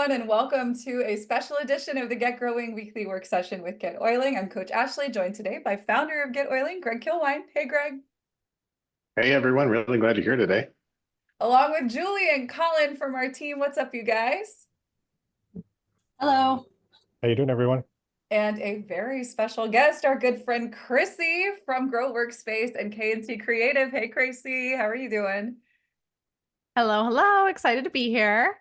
everyone, and welcome to a special edition of the Get Growing Weekly Work Session with Get Oiling. I'm Coach Ashley, joined today by founder of Get Oiling, Greg Kilwine. Hey, Greg. Hey everyone, really glad you're here today. Along with Julie and Colin from our team. What's up, you guys? Hello. How you doing, everyone? And a very special guest, our good friend Chrissy from Grow Workspace and K&C Creative. Hey, Chrissy, how are you doing? Hello, hello. Excited to be here.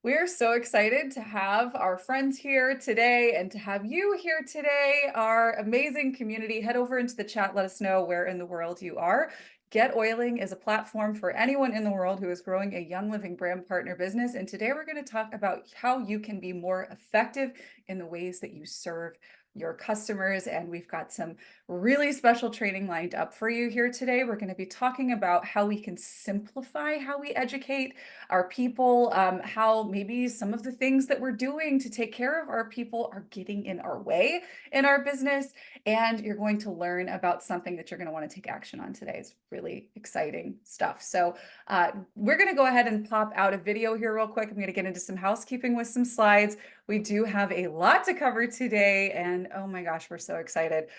We're so excited to have our friends here today and to have you here today, our amazing community. Head over into the chat, let us know where in the world you are. Get Oiling is a platform for anyone in the world who is growing a Young Living brand partner business. And today we're going to talk about how you can be more effective in the ways that you serve your customers. And we've got some really special training lined up for you here today. We're going to be talking about how we can simplify how we educate our people, how maybe some of the things that we're doing to take care of our people are getting in our way in our business. And you're going to learn about something that you're going to want to take action on today. It's really exciting stuff. So we're going to go ahead and pop out a video here real quick. I'm going to get into some housekeeping with some slides. We do have a lot to cover today, and oh my gosh, we're so excited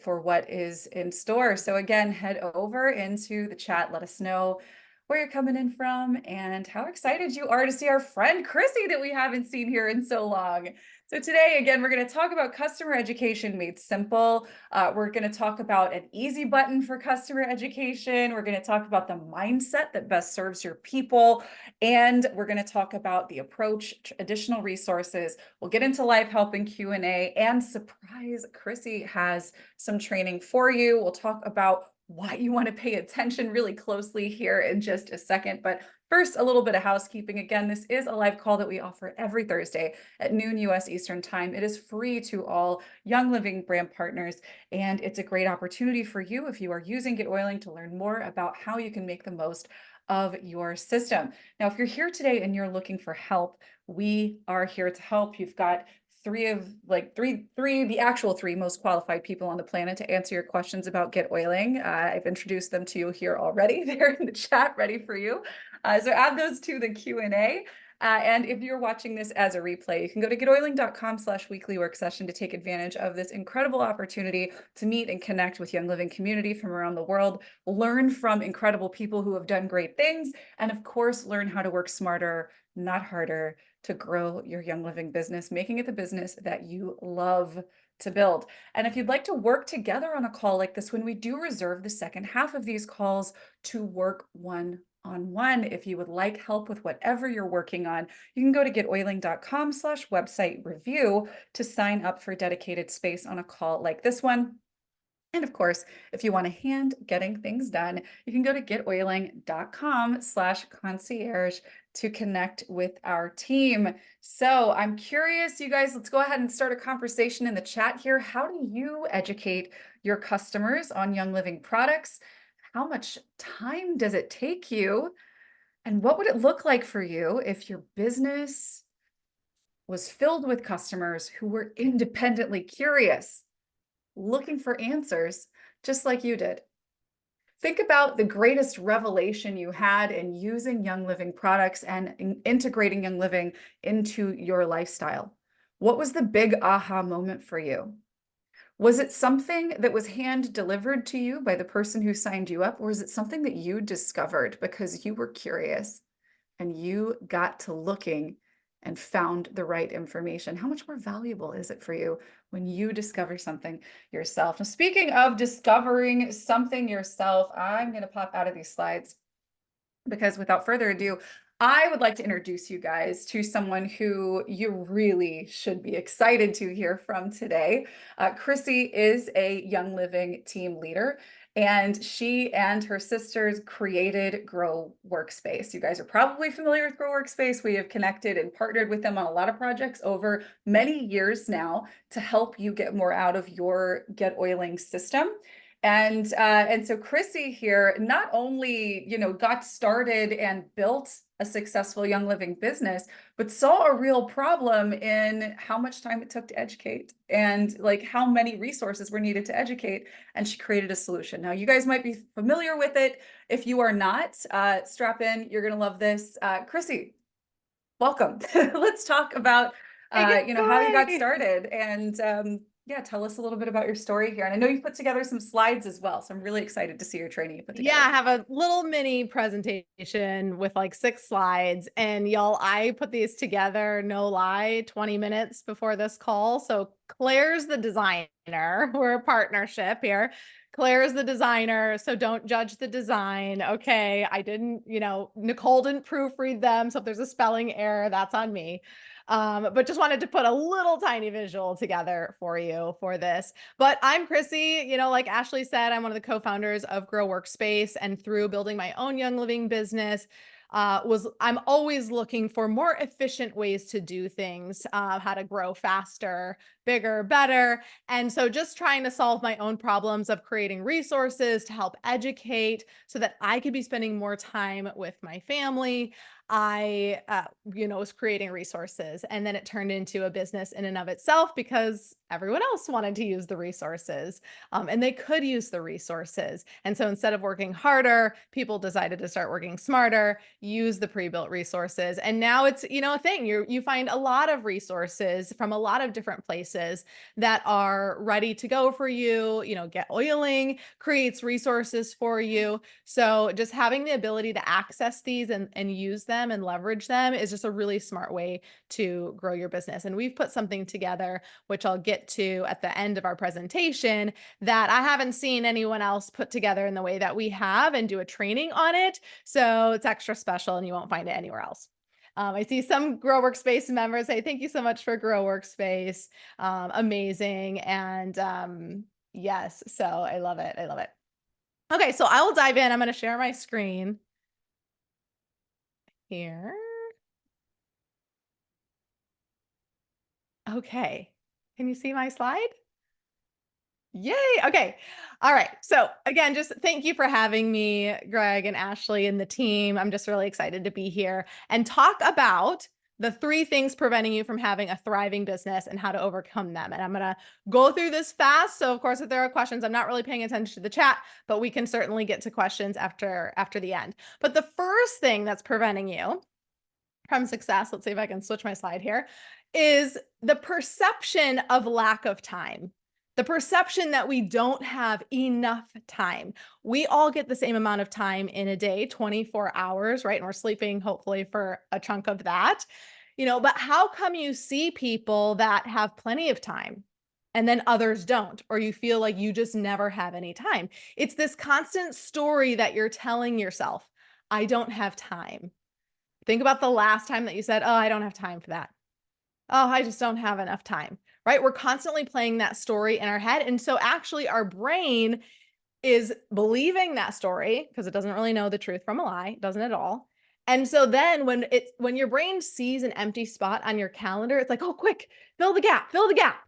for what is in store. So again, head over into the chat. Let us know where you're coming in from and how excited you are to see our friend Chrissy that we haven't seen here in so long. So today, again, we're going to talk about customer education made simple. We're going to talk about an easy button for customer education. We're going to talk about the mindset that best serves your people. And we're going to talk about the approach, additional resources. We'll get into live help and Q&A, and surprise, Chrissy has some training for you. We'll talk about why you want to pay attention really closely here in just a second. But first, a little bit of housekeeping. Again, this is a live call that we offer every Thursday at noon US Eastern Time. It is free to all Young Living brand partners, and it's a great opportunity for you if you are using Get Oiling to learn more about how you can make the most of your system. Now, if you're here today and you're looking for help, we are here to help. You've got the actual three most qualified people on the planet to answer your questions about Get Oiling. I've introduced them to you here already. They're in the chat ready for you. So add those to the Q&A. And if you're watching this as a replay, you can go to getoiling.com/weekly work session to take advantage of this incredible opportunity to meet and connect with Young Living community from around the world, learn from incredible people who have done great things, and of course, learn how to work smarter, not harder, to grow your Young Living business, making it the business that you love to build. And if you'd like to work together on a call like this, when we do reserve the second half of these calls to work one-on-one, if you would like help with whatever you're working on, you can go to getoiling.com/website review to sign up for dedicated space on a call like this one. And of course, if you want to hand getting things done, you can go to getoiling.com/concierge to connect with our team. So I'm curious, you guys, let's go ahead and start a conversation in the chat here. How do you educate your customers on Young Living products? How much time does it take you? And what would it look like for you if your business was filled with customers who were independently curious, looking for answers, just like you did? Think about the greatest revelation you had in using Young Living products and integrating Young Living into your lifestyle. What was the big aha moment for you? Was it something that was hand delivered to you by the person who signed you up, or is it something that you discovered because you were curious and you got to looking and found the right information? How much more valuable is it for you when you discover something yourself? Now, speaking of discovering something yourself, I'm going to pop out of these slides because without further ado, I would like to introduce you guys to someone who you really should be excited to hear from today. Chrissy is a Young Living team leader, and she and her sisters created Grow Workspace. You guys are probably familiar with Grow Workspace. We have connected and partnered with them on a lot of projects over many years now to help you get more out of your Get Oiling system. And so Chrissy here not only, got started and built a successful Young Living business, but saw a real problem in how much time it took to educate and like how many resources were needed to educate. And she created a solution. Now, you guys might be familiar with it. If you are not, strap in, you're going to love this. Chrissy, welcome. Let's talk about, Take it how you got away. started and, yeah, tell us a little bit about your story here. And I know you put together some slides as well, so I'm really excited to see your training you put Yeah, together. I have a little mini presentation with like 6 slides. And y'all, I put these together, no lie, 20 minutes before this call. So Claire's the designer. We're a partnership here. Claire's the designer. So don't judge the design. Okay. I didn't, Nicole didn't proofread them. So if there's a spelling error, that's on me. But just wanted to put a little tiny visual together for you for this. But I'm Chrissy, like Ashley said, I'm one of the co-founders of Grow Workspace, and through building my own Young Living business, I'm always looking for more efficient ways to do things, how to grow faster, bigger, better. And so just trying to solve my own problems of creating resources to help educate so that I could be spending more time with my family. I, was creating resources, and then it turned into a business in and of itself because everyone else wanted to use the resources, and they could use the resources. And so instead of working harder, people decided to start working smarter, use the pre-built resources. And now it's, a thing. You find a lot of resources from a lot of different places that are ready to go for you. Get Oiling creates resources for you. So just having the ability to access these and use them and leverage them is just a really smart way to grow your business. And we've put something together, which I'll get to at the end of our presentation, that I haven't seen anyone else put together in the way that we have and do a training on it. So it's extra special and you won't find it anywhere else. I see some Grow Workspace members say, thank you so much for Grow Workspace. Amazing. And yes, so I love it. I love it. Okay, so I will dive in. I'm going to share my screen here. Okay. Can you see my slide? Yay. Okay. All right. So again, just thank you for having me, Greg and Ashley and the team. I'm just really excited to be here and talk about the 3 things preventing you from having a thriving business and how to overcome them. And I'm going to go through this fast. So of course, if there are questions, I'm not really paying attention to the chat, but we can certainly get to questions after the end. But the first thing that's preventing you from success, let's see if I can switch my slide here, is the perception of lack of time. The perception that we don't have enough time. We all get the same amount of time in a day, 24 hours, right? And we're sleeping hopefully for a chunk of that, but how come you see people that have plenty of time and then others don't, or you feel like you just never have any time? It's this constant story that you're telling yourself, I don't have time. Think about the last time that you said, oh, I don't have time for that. Oh, I just don't have enough time, right? We're constantly playing that story in our head. And so actually our brain is believing that story because it doesn't really know the truth from a lie, it doesn't at all. And so then when your brain sees an empty spot on your calendar, it's like, oh, quick, fill the gap, fill the gap.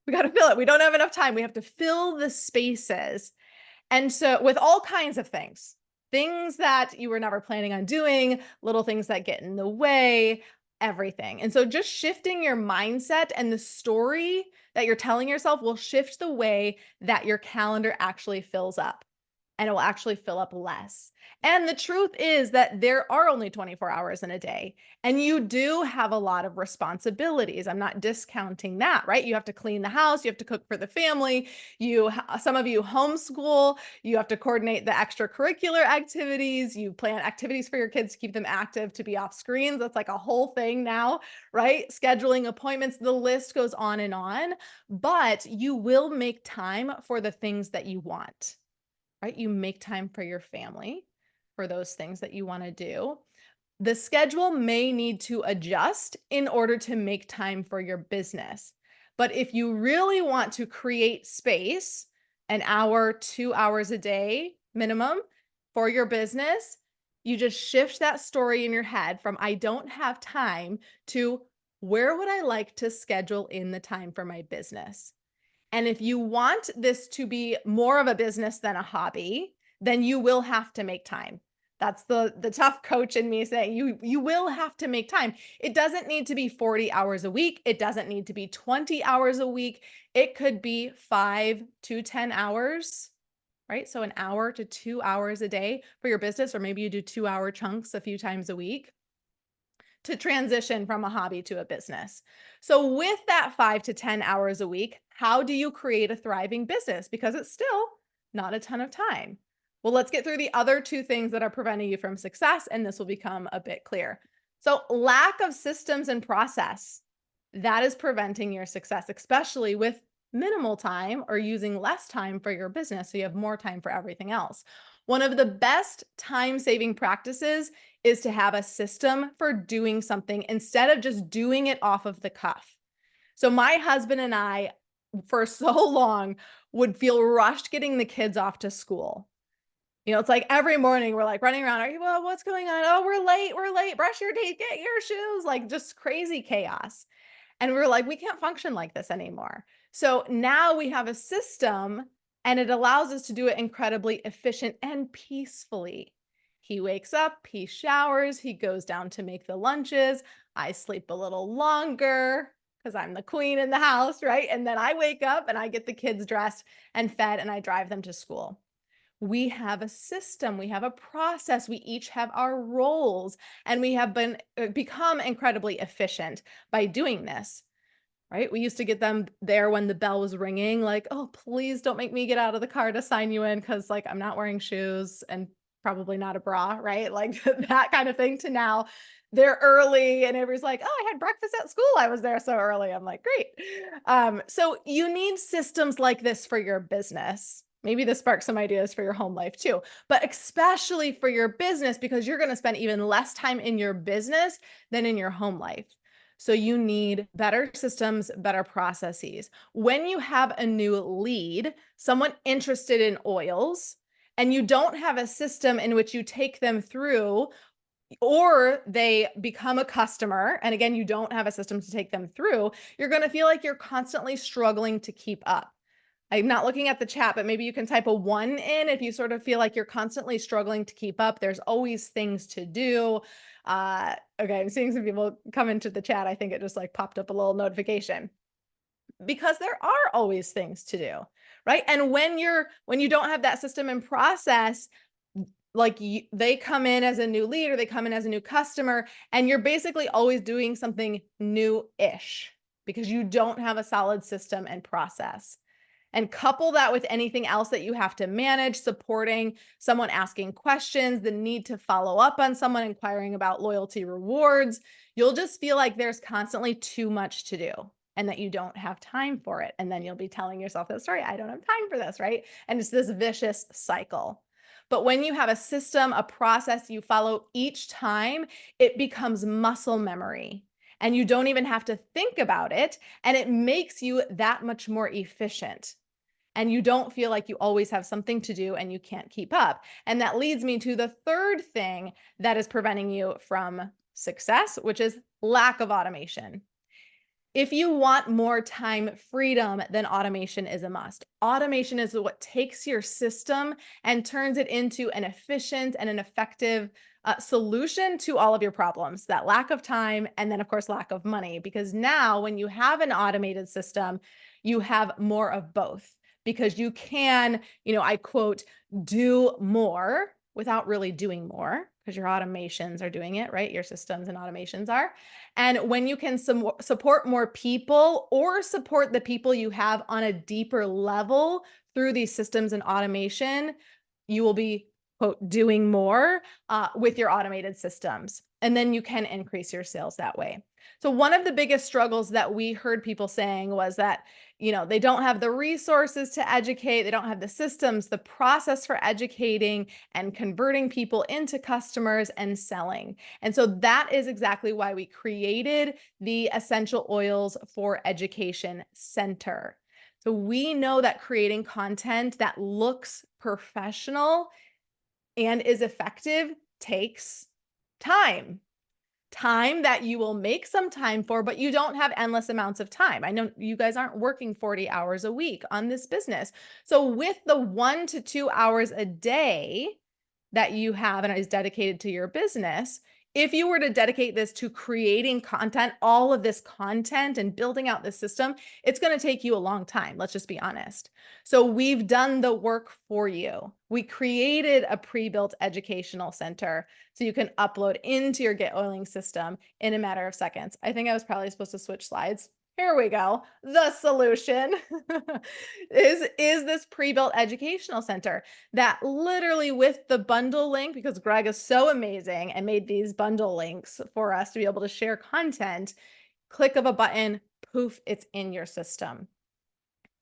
We got to fill it. We don't have enough time. We have to fill the spaces. And so with all kinds of things that you were never planning on doing, little things that get in the way, everything. And so just shifting your mindset and the story that you're telling yourself will shift the way that your calendar actually fills up, and it will actually fill up less. And the truth is that there are only 24 hours in a day, and you do have a lot of responsibilities. I'm not discounting that, right? You have to clean the house, you have to cook for the family, some of you homeschool, you have to coordinate the extracurricular activities, you plan activities for your kids to keep them active, to be off screens. That's like a whole thing now, right? Scheduling appointments, the list goes on, but you will make time for the things that you want, right? You make time for your family, for those things that you want to do. The schedule may need to adjust in order to make time for your business. But if you really want to create space, an hour, 2 hours a day minimum for your business, you just shift that story in your head from I don't have time to where would I like to schedule in the time for my business? And if you want this to be more of a business than a hobby, then you will have to make time. That's the tough coach in me saying you will have to make time. It doesn't need to be 40 hours a week. It doesn't need to be 20 hours a week. It could be 5 to 10 hours, right? So an hour to 2 hours a day for your business, or maybe you do 2-hour chunks a few times a week. to transition from a hobby to a business. So with that 5 to 10 hours a week, how do you create a thriving business? Because it's still not a ton of time. Well, let's get through the other two things that are preventing you from success, and this will become a bit clear. So lack of systems and process, that is preventing your success, especially with minimal time or using less time for your business so you have more time for everything else. One of the best time-saving practices is to have a system for doing something instead of just doing it off of the cuff. So my husband and I, for so long, would feel rushed getting the kids off to school. It's like every morning we're like running around. Are you, well, what's going on? Oh, we're late. Brush your teeth, get your shoes, like just crazy chaos. And we were like, we can't function like this anymore. So now we have a system and it allows us to do it incredibly efficient and peacefully. He wakes up, he showers, he goes down to make the lunches. I sleep a little longer because I'm the queen in the house, right? And then I wake up and I get the kids dressed and fed and I drive them to school. We have a system, we have a process, we each have our roles, and we have become incredibly efficient by doing this, right? We used to get them there when the bell was ringing, like, oh, please don't make me get out of the car to sign you in because like I'm not wearing shoes and probably not a bra, right? Like that kind of thing, to now they're early and everybody's like, oh, I had breakfast at school. I was there so early. I'm like, great. So you need systems like this for your business. Maybe this sparks some ideas for your home life too, but especially for your business because you're going to spend even less time in your business than in your home life. So you need better systems, better processes. When you have a new lead, someone interested in oils, and you don't have a system in which you take them through, or they become a customer, and again, you don't have a system to take them through, you're going to feel like you're constantly struggling to keep up. I'm not looking at the chat, but maybe you can type a 1 in if you sort of feel like you're constantly struggling to keep up. There's always things to do. Okay, I'm seeing some people come into the chat. I think it just like popped up a little notification because there are always things to do, right? And when you don't have that system and process, like they come in as a new lead or they come in as a new customer, and you're basically always doing something new-ish because you don't have a solid system and process. And couple that with anything else that you have to manage, supporting someone asking questions, the need to follow up on someone inquiring about loyalty rewards, you'll just feel like there's constantly too much to do and that you don't have time for it. And then you'll be telling yourself that story, I don't have time for this, right? And it's this vicious cycle. But when you have a system, a process you follow each time, it becomes muscle memory. And you don't even have to think about it. And it makes you that much more efficient. And you don't feel like you always have something to do and you can't keep up. And that leads me to the third thing that is preventing you from success, which is lack of automation. If you want more time freedom, then automation is a must. Automation is what takes your system and turns it into an efficient and an effective solution to all of your problems, that lack of time, and then of course, lack of money. Because now when you have an automated system, you have more of both. Because you can, I quote, do more without really doing more, because your automations are doing it, right? Your systems and automations are. And when you can support more people or support the people you have on a deeper level through these systems and automation, you will be, quote, doing more with your automated systems. And then you can increase your sales that way. So one of the biggest struggles that we heard people saying was that, they don't have the resources to educate. They don't have the systems, the process for educating and converting people into customers and selling. And so that is exactly why we created the Essential Oils for Education Center. So we know that creating content that looks professional and is effective takes time. Time that you will make some time for, but you don't have endless amounts of time. I know you guys aren't working 40 hours a week on this business. So with the 1 to 2 hours a day that you have and is dedicated to your business, if you were to dedicate this to creating content, all of this content and building out this system, it's going to take you a long time. Let's just be honest. So we've done the work for you. We created a pre-built educational center so you can upload into your Get Oiling system in a matter of seconds. I think I was probably supposed to switch slides. Here we go. The solution is this pre-built educational center that literally, with the bundle link, because Greg is so amazing and made these bundle links for us to be able to share content, click of a button, poof, it's in your system.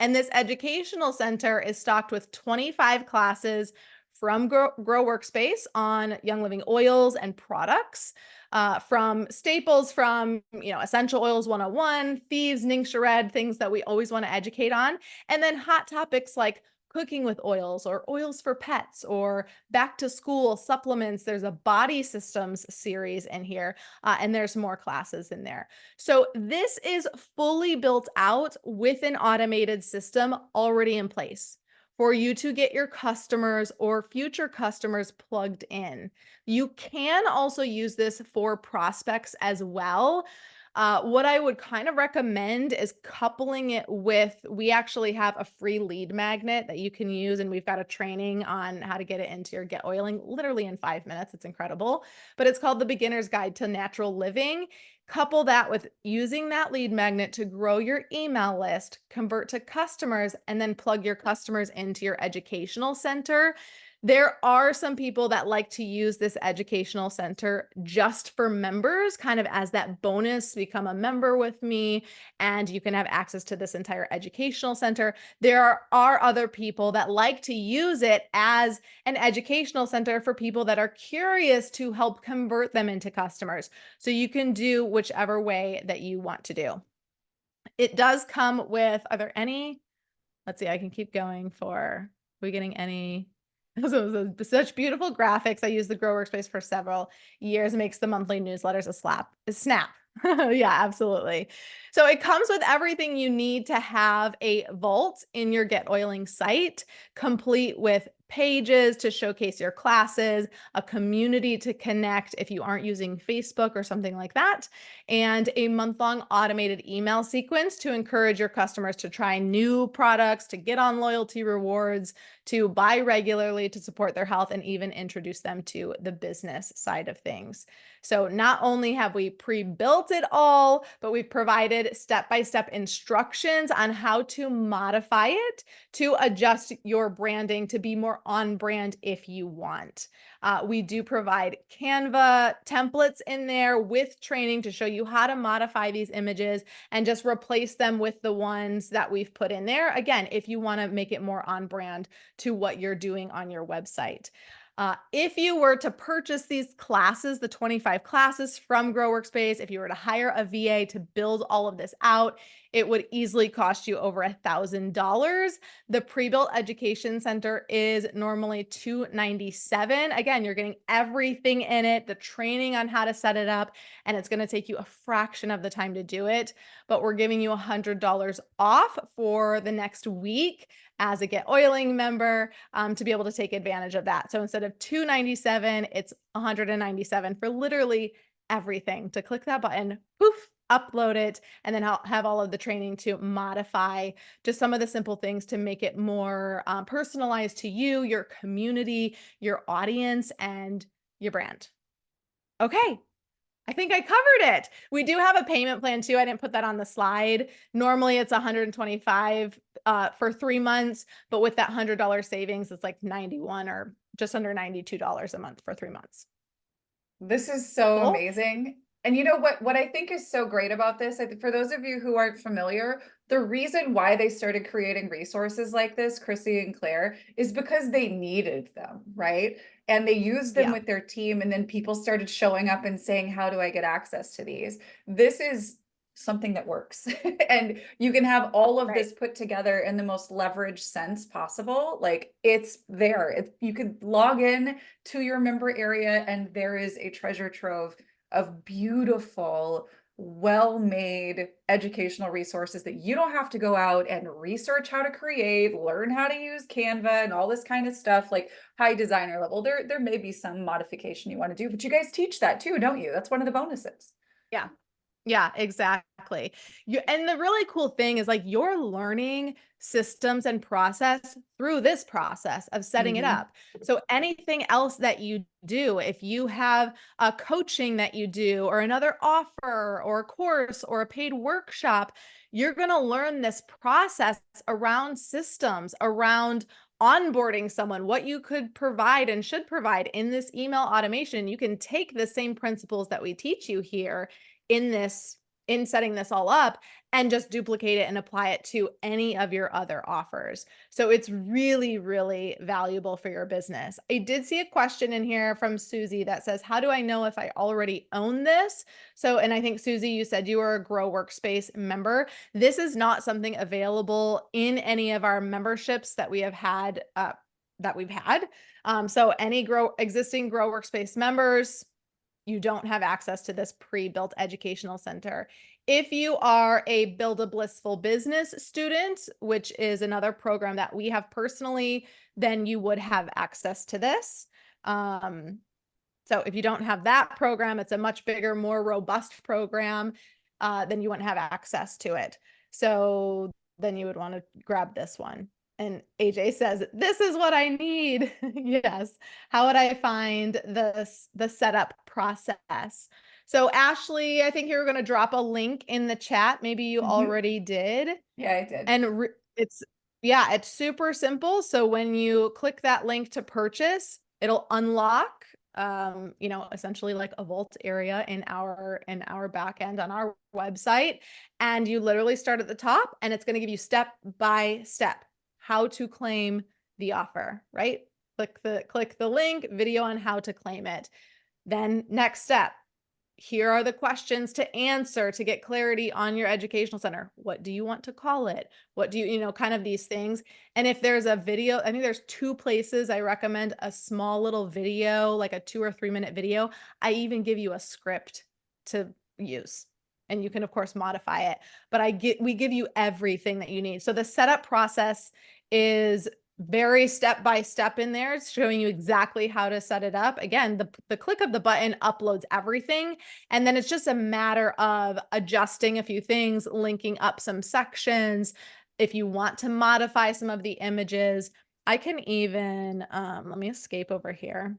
And this educational center is stocked with 25 classes from Grow Workspace on Young Living oils and products, from staples, from Essential Oils 101, Thieves, Ningxia Red, things that we always want to educate on, and then hot topics like cooking with oils or oils for pets or back to school supplements. There's a body systems series in here, and there's more classes in there. So this is fully built out with an automated system already in place for you to get your customers or future customers plugged in. You can also use this for prospects as well. What I would kind of recommend is coupling it with, we actually have a free lead magnet that you can use, and we've got a training on how to get it into your Get Oiling literally in 5 minutes. It's incredible, but it's called the Beginner's Guide to Natural Living. Couple that with using that lead magnet to grow your email list, convert to customers, and then plug your customers into your educational center. There are some people that like to use this educational center just for members, kind of as that bonus, become a member with me, and you can have access to this entire educational center. There are other people that like to use it as an educational center for people that are curious to help convert them into customers. So you can do whichever way that you want to do. It does come with, are there any, let's see, I can keep going for, are we getting any? So such beautiful graphics. I use the Grow Workspace for several years. Makes the monthly newsletters a snap. Yeah, absolutely. So it comes with everything you need to have a vault in your Get Oiling site, complete with pages to showcase your classes, a community to connect if you aren't using Facebook or something like that, and a month-long automated email sequence to encourage your customers to try new products, to get on loyalty rewards, to buy regularly to support their health, and even introduce them to the business side of things. So not only have we pre-built it all, but we've provided step-by-step instructions on how to modify it to adjust your branding to be more on brand if you want. We do provide Canva templates in there with training to show you how to modify these images and just replace them with the ones that we've put in there. Again, if you want to make it more on brand to what you're doing on your website. If you were to purchase these classes, the 25 classes from Grow Workspace, if you were to hire a VA to build all of this out, it would easily cost you over $1,000. The pre-built education center is normally $297. Again, you're getting everything in it, the training on how to set it up, and it's going to take you a fraction of the time to do it. But we're giving you $100 off for the next week as a Get Oiling member, to be able to take advantage of that. So instead of $297, it's $197 for literally everything. To click that button, poof, upload it, and then have all of the training to modify just some of the simple things to make it more personalized to you, your community, your audience, and your brand. Okay. I think I covered it. We do have a payment plan too. I didn't put that on the slide. Normally it's $125 for 3 months, but with that $100 savings, it's like $91 or just under $92 a month for 3 months. This is so Cool. amazing. And you know what I think is so great about this, I think for those of you who aren't familiar, the reason why they started creating resources like this, Chrissy and Claire, is because they needed them, right? And they used them Yeah. with their team, and then people started showing up and saying, how do I get access to these? This is something that works. And you can have all of this put together in the most leveraged sense possible. Like, it's there. You could log in to your member area and there is a treasure trove of beautiful well-made educational resources that you don't have to go out and research how to create, learn how to use Canva and all this kind of stuff, like high designer level. There may be some modification you want to do, but you guys teach that too, don't you? That's one of the bonuses. Yeah. Yeah, exactly. And the really cool thing is like you're learning systems and process through this process of setting it Mhm. up. So anything else that you do, if you have a coaching that you do or another offer or a course or a paid workshop, you're going to learn this process around systems, around onboarding someone, what you could provide and should provide in this email automation. You can take the same principles that we teach you here in setting this all up and just duplicate it and apply it to any of your other offers. So it's really, really valuable for your business. I did see a question in here from Susie that says, how do I know if I already own this? So, and I think Susie, you said you were a Grow Workspace member. This is not something available in any of our memberships that we have had, so any existing Grow Workspace members, you don't have access to this pre-built educational center. If you are a Build a Blissful Business student, which is another program that we have personally, then you would have access to this. So if you don't have that program, it's a much bigger, more robust program, then you wouldn't have access to it. So then you would want to grab this one. And AJ says, this is what I need. Yes. How would I find the setup process? So Ashley, I think you were going to drop a link in the chat. Maybe you Mhm. already did. Yeah, I did. And it's super simple. So when you click that link to purchase, it'll unlock essentially like a vault area in our back end on our website. And you literally start at the top and it's going to give you step by step how to claim the offer, right? Click the link, video on how to claim it. Then next step, here are the questions to answer to get clarity on your educational center. What do you want to call it? What do you, kind of these things. And if there's a video, I think there's 2 places I recommend a small little video, like a 2 or 3 minute video. I even give you a script to use. And you can of course modify it, but we give you everything that you need. So the setup process is very step by step in there. It's showing you exactly how to set it up. Again, the click of the button uploads everything. And then it's just a matter of adjusting a few things, linking up some sections. If you want to modify some of the images, I can even, let me escape over here.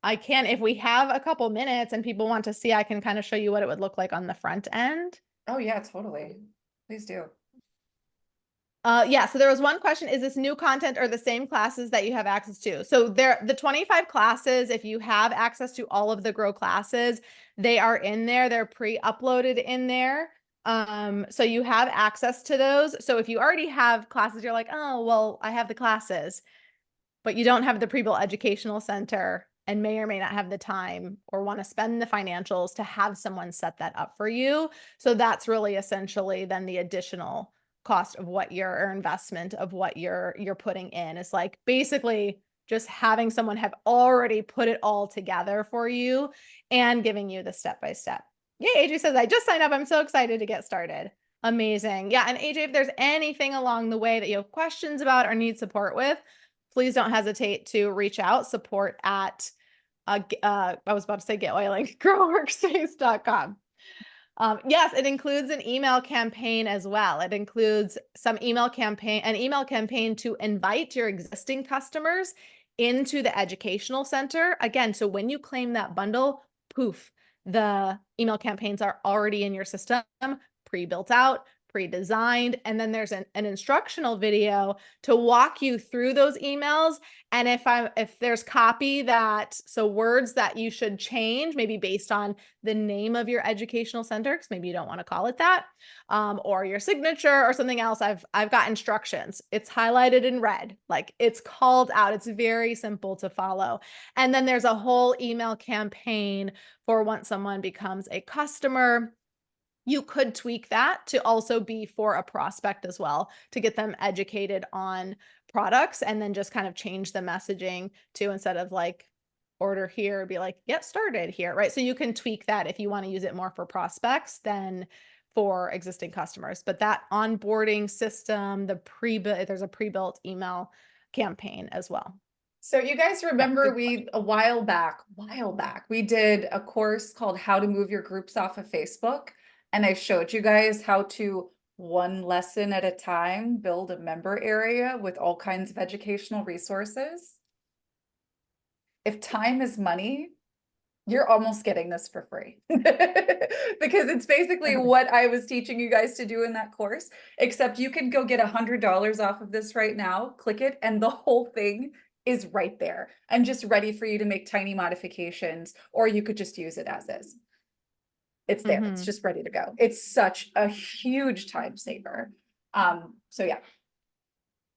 If we have a couple minutes and people want to see, I can kind of show you what it would look like on the front end. Oh yeah, totally. Please do. Yeah, so there was one question, is this new content or the same classes that you have access to? So the 25 classes, if you have access to all of the Grow classes, they are in there. They're pre-uploaded in there. So you have access to those. So if you already have classes, you're like, oh, well, I have the classes, but you don't have the pre-built educational center and may or may not have the time or want to spend the financials to have someone set that up for you. So that's really essentially then the additional cost of what your investment of what you're putting in is like basically just having someone have already put it all together for you and giving you the step by step. Yeah, AJ says, I just signed up. I'm so excited to get started. Amazing. Yeah. And AJ, if there's anything along the way that you have questions about or need support with, please don't hesitate to reach out, support at, I was about to say get oiling, growworkspace.com. Yes, it includes an email campaign as well. It includes an email campaign to invite your existing customers into the educational center. Again, so when you claim that bundle, poof, the email campaigns are already in your system, pre-built out, pre-designed, and then there's an instructional video to walk you through those emails. And if there's copy so words that you should change, maybe based on the name of your educational center, because maybe you don't want to call it that, or your signature or something else, I've got instructions. It's highlighted in red, like it's called out. It's very simple to follow. And then there's a whole email campaign for once someone becomes a customer. You could tweak that to also be for a prospect as well, to get them educated on products and then just kind of change the messaging to, instead of like order here, be like, get started here, right? So you can tweak that if you want to use it more for prospects than for existing customers. But that onboarding system, there's a pre-built email campaign as well. So you guys remember good we a while back, we did a course called How to Move Your Groups Off of Facebook. And I showed you guys how to, one lesson at a time, build a member area with all kinds of educational resources. If time is money, you're almost getting this for free. Because it's basically what I was teaching you guys to do in that course, except you can go get $100 off of this right now, click it, and the whole thing is right there and just ready for you to make tiny modifications, or you could just use it as is. It's there, it's Mhm. just ready to go. It's such a huge time saver. So yeah.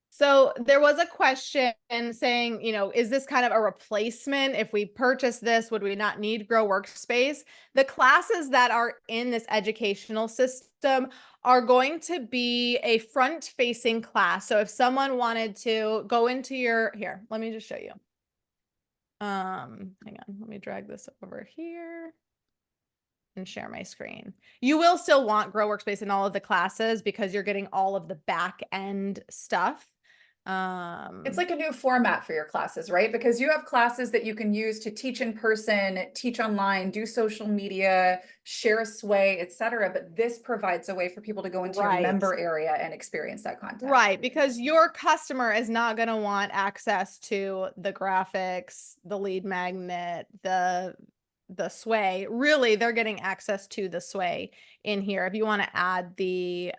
So there was a question saying, is this kind of a replacement? If we purchase this, would we not need Grow Workspace? The classes that are in this educational system are going to be a front-facing class. So if someone wanted to go into here, let me just show you. Hang on, let me drag this over here and share my screen. You will still want Grow Workspace in all of the classes because you're getting all of the back end stuff. It's like a new format for your classes, right? Because you have classes that you can use to teach in person, teach online, do social media, share a sway, etc. But this provides a way for people to go into your Right. member area and experience that content. Right, because your customer is not going to want access to the graphics, the lead magnet, the sway. Really, they're getting access to the sway in here. If you want to add the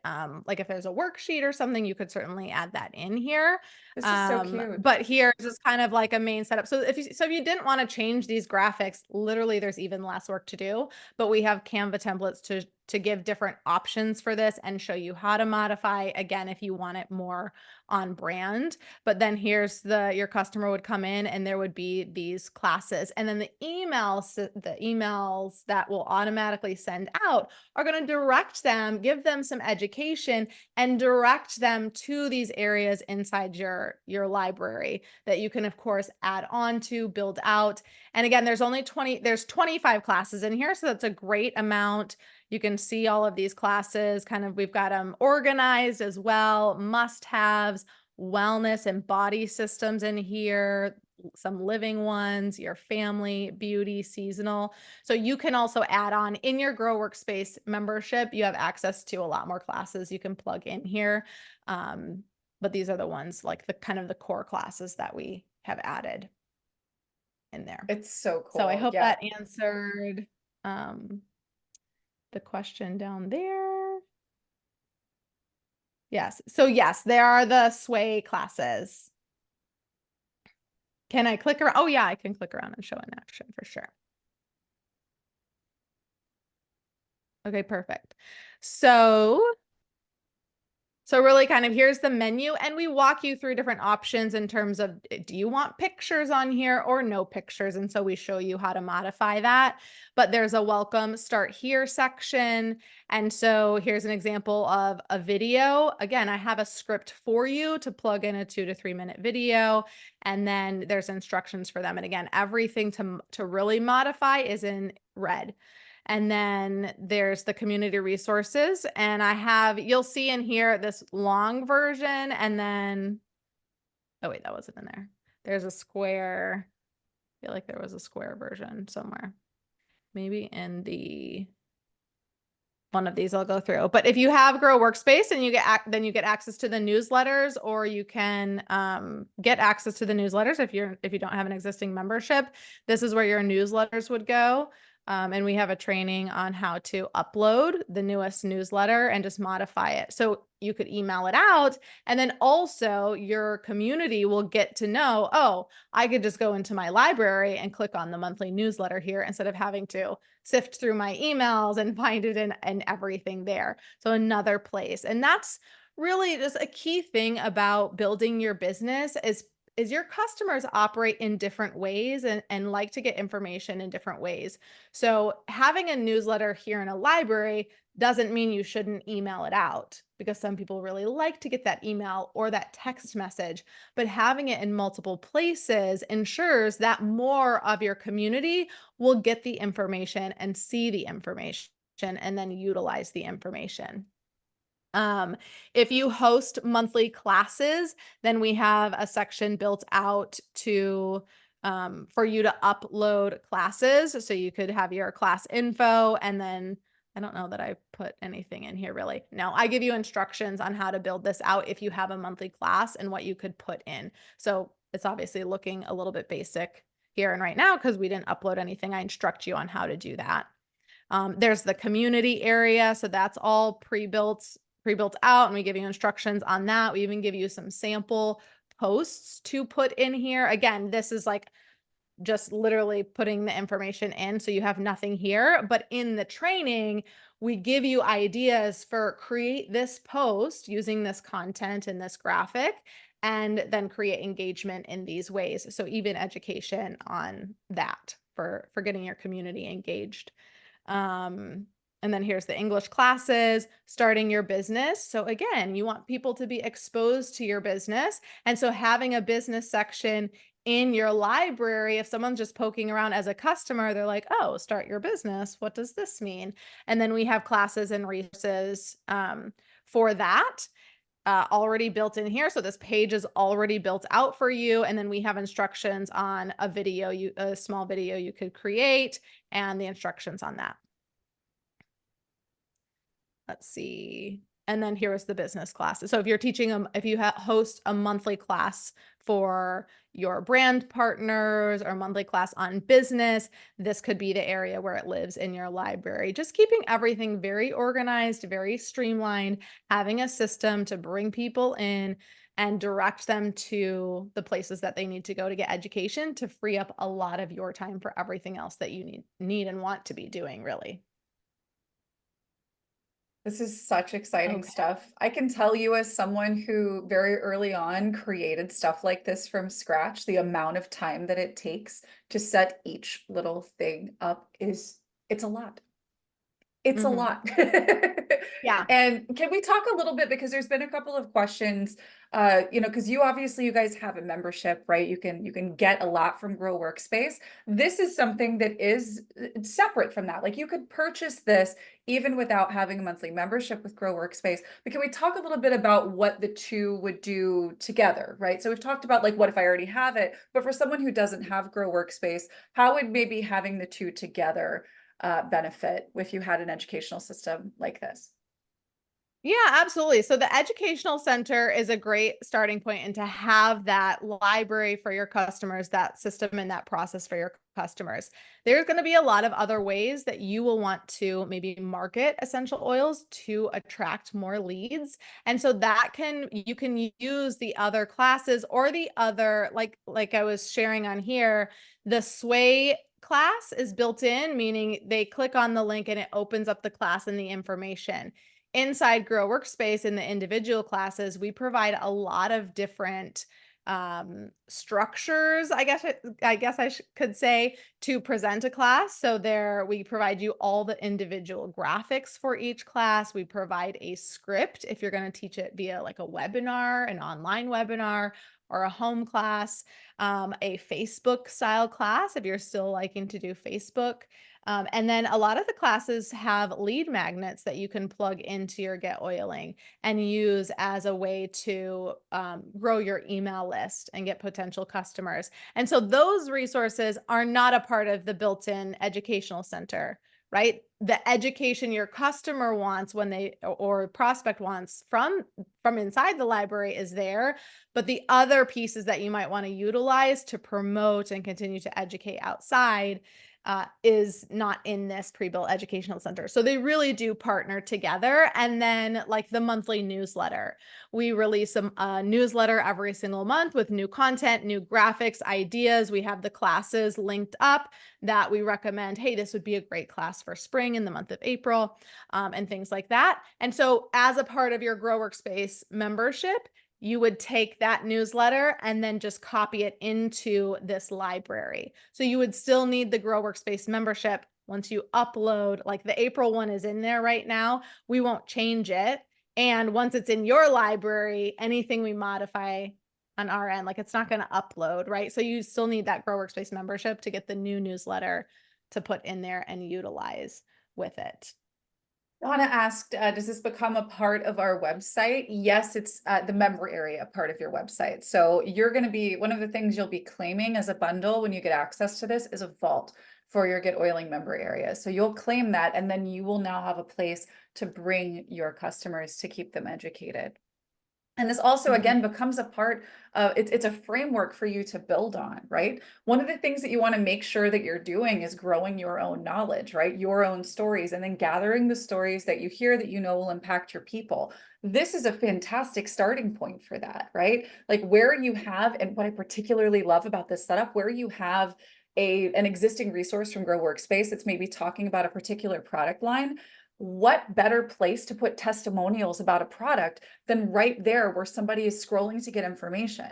like if there's a worksheet or something, you could certainly add that in here. This is so cute. But here is just kind of like a main setup. So if you didn't want to change these graphics, literally there's even less work to do, but we have Canva templates to give different options for this and show you how to modify, again, if you want it more on brand. But then here's your customer would come in and there would be these classes, and then the emails that will automatically send out are going to direct them, give them some education, and direct them to these areas inside your library that you can, of course, add on to, build out. And again, there's 25 classes in here, so that's a great amount. You can see all of these classes, we've got them organized as well, must-haves, wellness and body systems in here, some living ones, your family, beauty, seasonal. So you can also add on in your Grow Workspace membership, you have access to a lot more classes you can plug in here. But these are the ones like the core classes that we have added in there. It's so cool. So I hope that answered the question down there. Yes. So yes, there are the sway classes. Can I click around? Oh yeah, I can click around and show in action for sure. Okay, perfect. So really here's the menu, and we walk you through different options in terms of, do you want pictures on here or no pictures? And so we show you how to modify that, but there's a welcome start here section. And so here's an example of a video. Again, I have a script for you to plug in a 2 to 3 minute video, and then there's instructions for them. And again, everything to really modify is in red. And then there's the community resources, and you'll see in here this long version, and then, oh wait, that wasn't in there. There's a square. I feel like there was a square version somewhere. Maybe in one of these I'll go through. But if you have Grow Workspace and you get access to the newsletters, or you can get access to the newsletters if you don't have an existing membership. This is where your newsletters would go. And we have a training on how to upload the newest newsletter and just modify it. So you could email it out, and then also your community will get to know, oh, I could just go into my library and click on the monthly newsletter here instead of having to sift through my emails and find it in everything there. So another place. And that's really just a key thing about building your business is is your customers operate in different ways and like to get information in different ways. So having a newsletter here in a library doesn't mean you shouldn't email it out, because some people really like to get that email or that text message. But having it in multiple places ensures that more of your community will get the information and see the information and then utilize the information. Um, if you host monthly classes, then we have a section built out to for you to upload classes. So you could have your class info, and then I don't know that I put anything in here really. No, I give you instructions on how to build this out if you have a monthly class and what you could put in. So it's obviously looking a little bit basic here and right now because we didn't upload anything. I instruct you on how to do that. There's the community area. So that's all pre-built out, and we give you instructions on that. We even give you some sample posts to put in here. Again, this is like just literally putting the information in, so you have nothing here. But in the training, we give you ideas for create this post using this content and this graphic, and then create engagement in these ways. So even education on that for getting your community engaged. And then here's the English classes, starting your business. So again, you want people to be exposed to your business. And so having a business section in your library, if someone's just poking around as a customer, they're like, oh, start your business. What does this mean? And then we have classes and resources for that. Already built in here. So this page is already built out for you. And then we have instructions on a small video you could create, and the instructions on that. Let's see. And then here is the business classes. So if you're teaching them, if you host a monthly class for your brand partners or monthly class on business, this could be the area where it lives in your library. Just keeping everything very organized, very streamlined, having a system to bring people in and direct them to the places that they need to go to get education, to free up a lot of your time for everything else that you need and want to be doing, really. This is such exciting Okay. stuff. I can tell you, as someone who very early on created stuff like this from scratch, the amount of time that it takes to set each little thing up it's a lot. It's a Mhm. lot. Yeah. And can we talk a little bit, because there's been a couple of questions, because you guys have a membership, right? You can get a lot from Grow Workspace. This is something that is separate from that. Like, you could purchase this even without having a monthly membership with Grow Workspace. But can we talk a little bit about what the two would do together, right? So we've talked about, like, what if I already have it, but for someone who doesn't have Grow Workspace, how would maybe having the two together benefit if you had an educational system like this? Yeah, absolutely. So the educational center is a great starting point, and to have that library for your customers, that system and that process for your customers. There's going to be a lot of other ways that you will want to maybe market essential oils to attract more leads. And so you can use the other classes or the other, like I was sharing on here, the Sway class is built in, meaning they click on the link and it opens up the class and the information. Inside Grow Workspace, in the individual classes, we provide a lot of different structures, I guess I could say, to present a class. So there we provide you all the individual graphics for each class. We provide a script if you're going to teach it via like a webinar, an online webinar, or a home class, a Facebook style class if you're still liking to do Facebook. And then a lot of the classes have lead magnets that you can plug into your Get Oiling and use as a way to grow your email list and get potential customers. And so those resources are not a part of the built-in educational center, right? The education your customer wants or prospect wants from inside the library is there, but the other pieces that you might want to utilize to promote and continue to educate outside is not in this pre-built educational center. So they really do partner together. And then, like the monthly newsletter, we release a newsletter every single month with new content, new graphics, ideas. We have the classes linked up that we recommend. Hey, this would be a great class for spring in the month of April, and things like that. And so as a part of your Grow Workspace membership, you would take that newsletter and then just copy it into this library. So you would still need the Grow Workspace membership once you upload, like the April one is in there right now. We won't change it. And once it's in your library, anything we modify on our end, like it's not going to upload, right? So you still need that Grow Workspace membership to get the new newsletter to put in there and utilize with it. Donna asked, does this become a part of our website? Yes, it's the member area part of your website. So you're going to be, one of the things you'll be claiming as a bundle when you get access to this is a vault for your Get Oiling member area. So you'll claim that, and then you will now have a place to bring your customers to keep them educated. And this also, again, becomes a part of, it's a framework for you to build on, right? One of the things that you want to make sure that you're doing is growing your own knowledge, right? Your own stories, and then gathering the stories that you hear that you know will impact your people. This is a fantastic starting point for that, right? Like where you have, and what I particularly love about this setup, where you have an existing resource from Grow Workspace that's maybe talking about a particular product line. What better place to put testimonials about a product than right there where somebody is scrolling to get information,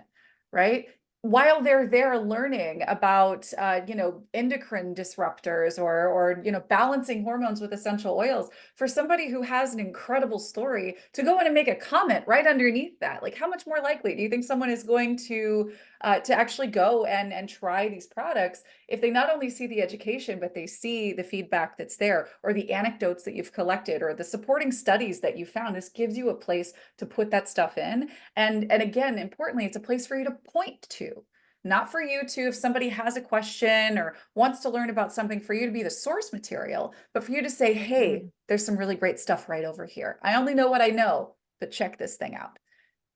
right? While they're there learning about, endocrine disruptors or, balancing hormones with essential oils, for somebody who has an incredible story to go in and make a comment right underneath that, like how much more likely do you think someone is going to actually go and try these products if they not only see the education, but they see the feedback that's there or the anecdotes that you've collected or the supporting studies that you found? This gives you a place to put that stuff in. And again, importantly, it's a place for you to point to, not for you to, if somebody has a question or wants to learn about something, for you to be the source material, but for you to say, hey, there's some really great stuff right over here. I only know what I know, but check this thing out,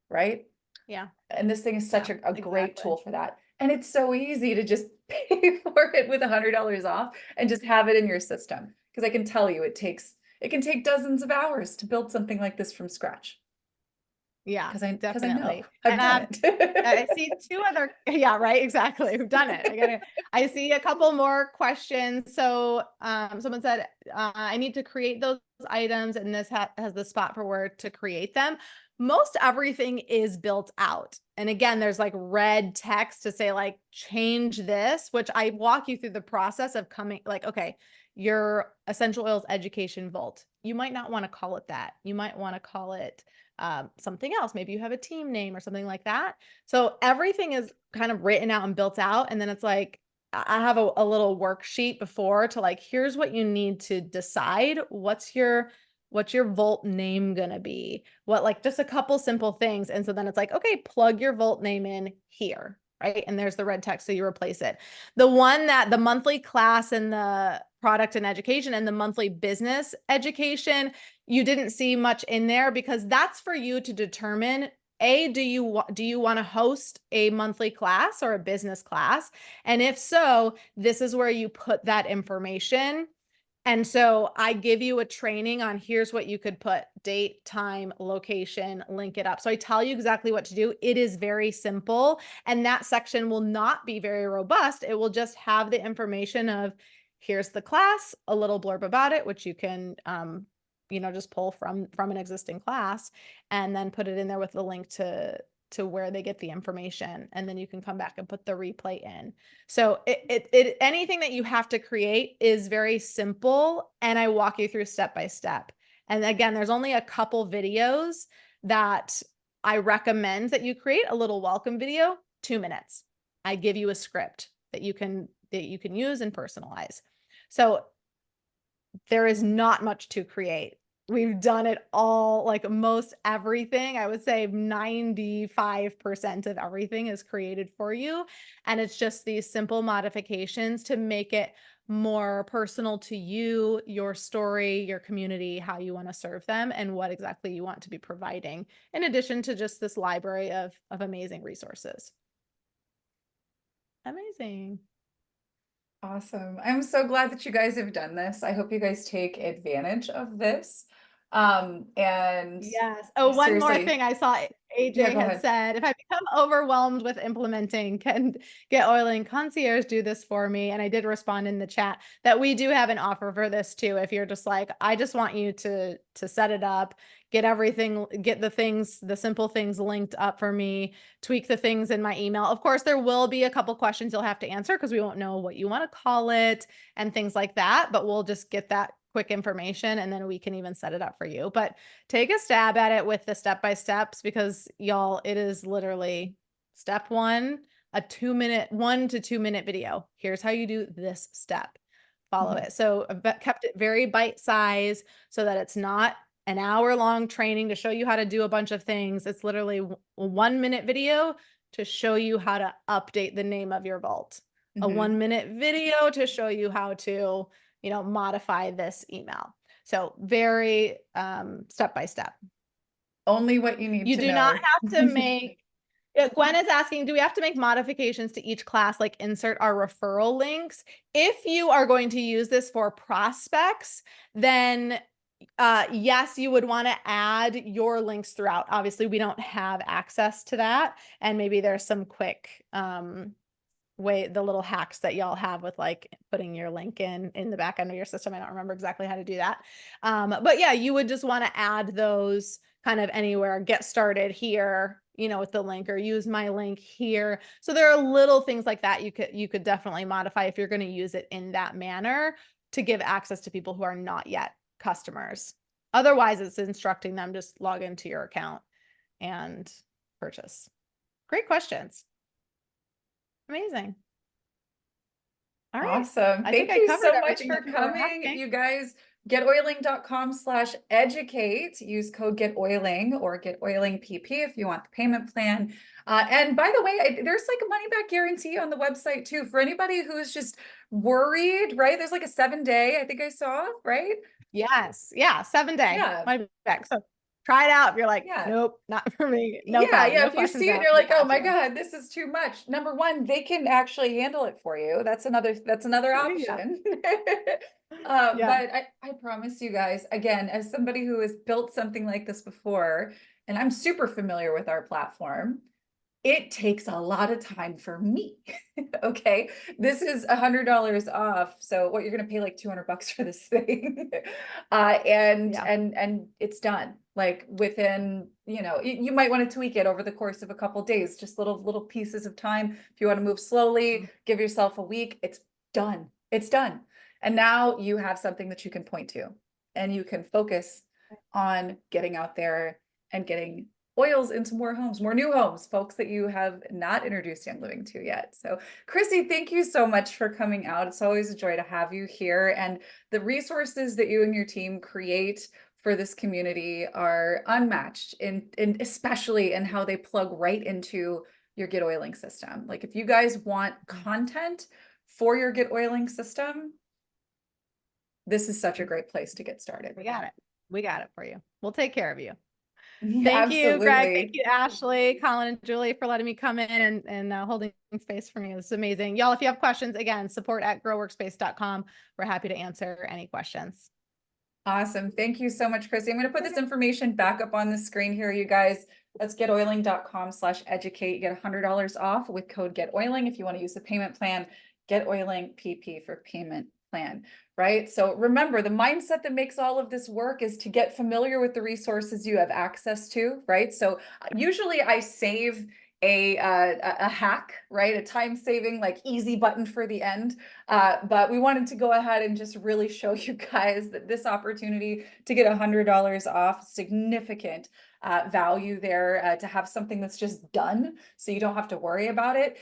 right? Yeah. And this thing is such a great exactly. tool for that. And it's so easy to just pay for it with $100 off and just have it in your system. Because I can tell you, it can take dozens of hours to build something like this from scratch. Yeah, Because I know definitely. I've And done I it. see two other, yeah, right, exactly. We've done it. I see a couple more questions. So someone said, I need to create those items, and this has the spot for where to create them. Most everything is built out. And again, there's like red text to say like, change this, which I walk you through the process of coming like, okay, your essential oils education vault. You might not want to call it that. You might want to call it something else. Maybe you have a team name or something like that. So everything is kind of written out and built out. And then it's like, I have a little worksheet before to like, here's what you need to decide. What's your vault name gonna be? What, like just a couple simple things. And so then it's like, okay, plug your vault name in here, right? And there's the red text, so you replace it. The one that the monthly class and the product and education and the monthly business education, you didn't see much in there because that's for you to determine, do you want to host a monthly class or a business class? And if so, this is where you put that information. And so I give you a training on here's what you could put: date, time, location, link it up. So I tell you exactly what to do. It is very simple. And that section will not be very robust. It will just have the information of here's the class, a little blurb about it, which you can, just pull from an existing class and then put it in there with the link to where they get the information. And then you can come back and put the replay in. So anything that you have to create is very simple. And I walk you through step by step. And again, there's only a couple videos that I recommend that you create. A little welcome video, 2 minutes. I give you a script that you can use and personalize. So there is not much to create. We've done it all, like most everything. I would say 95% of everything is created for you. And it's just these simple modifications to make it more personal to you, your story, your community, how you want to serve them, and what exactly you want to be providing, in addition to just this library of amazing resources. Amazing. Awesome. I'm so glad that you guys have done this. I hope you guys take advantage of this. And Yes. Oh, one more seriously, thing I saw yeah, AJ go had ahead. said, if I become overwhelmed with implementing, can Get Oiling Concierge do this for me? And I did respond in the chat that we do have an offer for this too. If you're just like, I just want you to set it up, get everything, get the things, the simple things linked up for me, tweak the things in my email. Of course, there will be a couple questions you'll have to answer because we won't know what you want to call it and things like that, but we'll just get that quick information and then we can even set it up for you. But take a stab at it with the step by steps because y'all, it is literally step one, a 2 minute, 1 to 2 minute video. Here's how you do this step. Follow Mhm. it. So I've kept it very bite size so that it's not an hour long training to show you how to do a bunch of things. It's literally a 1 minute video to show you how to update the name of your vault. A Mhm. 1 minute video to show you how to, modify this email. So very step by step. Only what you need You to do not know. have to make Gwen is asking, do we have to make modifications to each class, like insert our referral links? If you are going to use this for prospects, then yes, you would want to add your links throughout. Obviously, we don't have access to that. And maybe there's some quick way, the little hacks that y'all have with like putting your link in the back end of your system. I don't remember exactly how to do that. But yeah, you would just want to add those kind of anywhere, get started here, with the link, or use my link here. So there are little things like that you could definitely modify if you're going to use it in that manner to give access to people who are not yet customers. Otherwise, it's instructing them just log into your account and purchase. Great questions. Amazing. All right. Awesome. I think Thank I you covered so much everything for that people were coming. asking. You guys, getoiling.com/educate. Use code GETOILING or GETOILINGPP if you want the payment plan. And by the way, there's like a money back guarantee on the website too for anybody who's just worried, right? There's like a 7-day, I think I saw, right? Yes. Yeah. 7 day. Yeah. My back. So try it out. If you're like, Yeah. nope, not for me. No Yeah, problem. yeah. No If you questions see it and asked. you're We like, oh got my you. God, this is too much. Number one, they can actually handle it for you. That's another Yeah. option. Yeah. But I promise you guys, again, as somebody who has built something like this before, and I'm super familiar with our platform, it takes a lot of time for me. Okay, this is $100 off, so what, you're gonna pay like 200 bucks for this thing. And Yeah. it's done like within, you might want to tweak it over the course of a couple days, just little pieces of time. If you want to move slowly, give yourself a week. It's done. It's done. And now you have something that you can point to, and you can focus on getting out there and getting oils into more homes, more new homes, folks that you have not introduced Young Living to yet. So Chrissy, thank you so much for coming out. It's always a joy to have you here. And the resources that you and your team create for this community are unmatched in especially in how they plug right into your Get Oiling system. Like if you guys want content for your Get Oiling system, this is such a great place to get started. We got it. We got it for you. We'll take care of you. Yeah, Thank you, Greg. Thank absolutely. you, Ashley, Colin, and Julie for letting me come in and holding space for me. This is amazing. Y'all, if you have questions, again, support@growworkspace.com. We're happy to answer any questions. Awesome. Thank you so much, Chrissy. I'm going to put this information back up on the screen here, you guys. That's getoiling.com/educate. You get $100 off with code GETOILING. If you want to use the payment plan, GETOILING PP for payment plan, right? So remember, the mindset that makes all of this work is to get familiar with the resources you have access to, right? So usually I save a hack, right? A time saving, like easy button for the end. But we wanted to go ahead and just really show you guys that this opportunity to get $100 off, significant value there, to have something that's just done so you don't have to worry about it.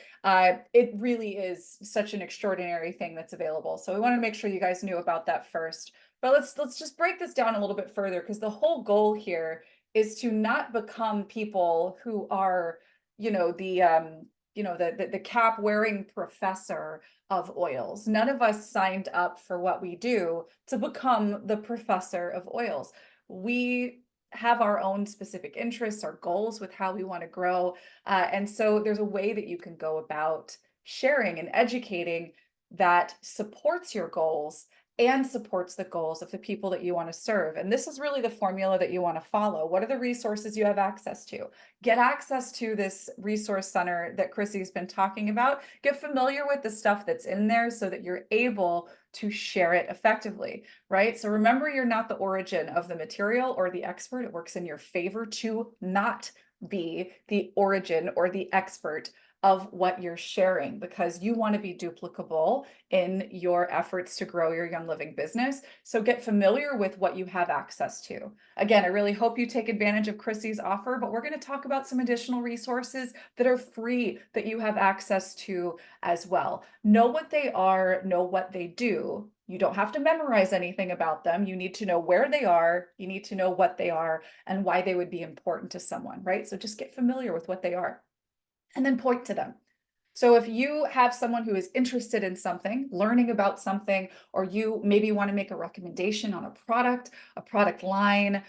It really is such an extraordinary thing that's available. So we wanted to make sure you guys knew about that first. But let's just break this down a little bit further, because the whole goal here is to not become people who are, the cap wearing professor of oils. None of us signed up for what we do to become the professor of oils. We have our own specific interests, our goals with how we want to grow. And so there's a way that you can go about sharing and educating that supports your goals and supports the goals of the people that you want to serve. And this is really the formula that you want to follow. What are the resources you have access to? Get access to this resource center that Chrissy's been talking about. Get familiar with the stuff that's in there so that you're able to share it effectively, right? So remember, you're not the origin of the material or the expert. It works in your favor to not be the origin or the expert of what you're sharing, because you want to be duplicable in your efforts to grow your Young Living business. So get familiar with what you have access to. Again, I really hope you take advantage of Chrissy's offer, but we're going to talk about some additional resources that are free that you have access to as well. Know what they are, know what they do. You don't have to memorize anything about them. You need to know where they are, you need to know what they are, and why they would be important to someone, right? So just get familiar with what they are and then point to them. So if you have someone who is interested in something, learning about something, or you maybe want to make a recommendation on a product line,